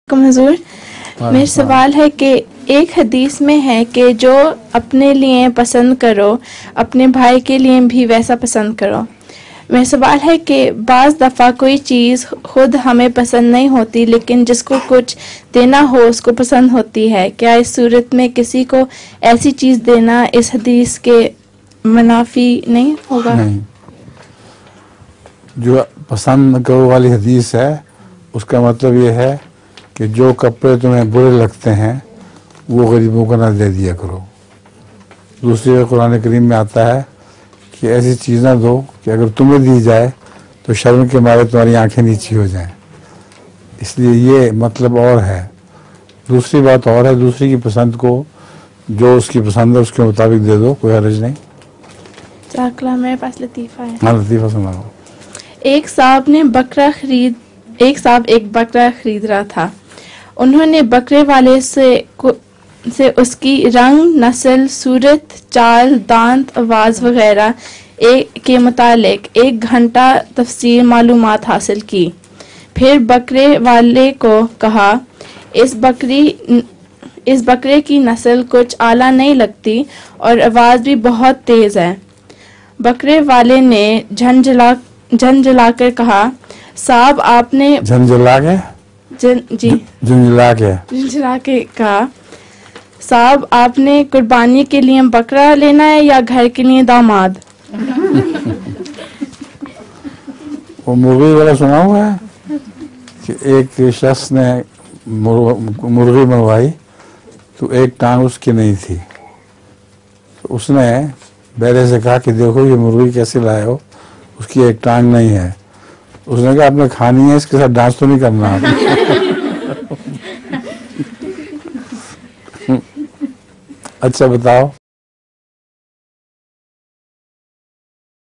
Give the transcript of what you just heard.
हुजूर, मेरा सवाल है कि एक हदीस में है कि जो अपने लिए पसंद करो अपने भाई के लिए भी वैसा पसंद करो। मेरा सवाल है कि बाज़ दफ़ा कोई चीज़ खुद हमें पसंद नहीं होती लेकिन जिसको कुछ देना हो उसको पसंद होती है। क्या इस सूरत में किसी को ऐसी चीज़ देना इस हदीस के मुनाफी नहीं होगा? नहीं, जो पसंद करो वाली हदीस है उसका मतलब ये है कि जो कपड़े तुम्हें बुरे लगते हैं वो गरीबों को ना दे दिया करो। दूसरी कुरान करीम में आता है कि ऐसी चीज़ ना दो कि अगर तुम्हें दी जाए तो शर्म के मारे तुम्हारी आंखें नीची हो जाएं। इसलिए ये मतलब और है, दूसरी बात और है। दूसरी की पसंद को जो उसकी पसंद है उसके मुताबिक दे दो, कोई हर्ज नहीं। मेरे पास लतीफ़ा है। हाँ, लतीफ़ा सुनाओ। एक साहब एक बकरा खरीद रहा था। उन्होंने बकरे वाले से उसकी रंग, नस्ल, सूरत, चाल, दांत, आवाज़ वगैरह के मुतालिक 1 घंटा तफसील मालूमात हासिल की। फिर बकरे वाले को कहा, इस बकरे की नस्ल कुछ आला नहीं लगती और आवाज़ भी बहुत तेज़ है। बकरे वाले ने झंझला कर कहा, साहब आपने झंझला के कहा, साहब आपने कुर्बानी के लिए बकरा लेना है या घर के लिए दामाद? वो मुर्गी वाला सुना हुआ है कि एक शख्स ने मुर्गी मंगवाई तो एक टांग उसकी नहीं थी। तो उसने बैरे से कहा कि देखो ये मुर्गी कैसे लाए हो, उसकी एक टांग नहीं है। उसने कहा आपने खानी है, इसके साथ डांस तो नहीं करना आप। अच्छा बताओ।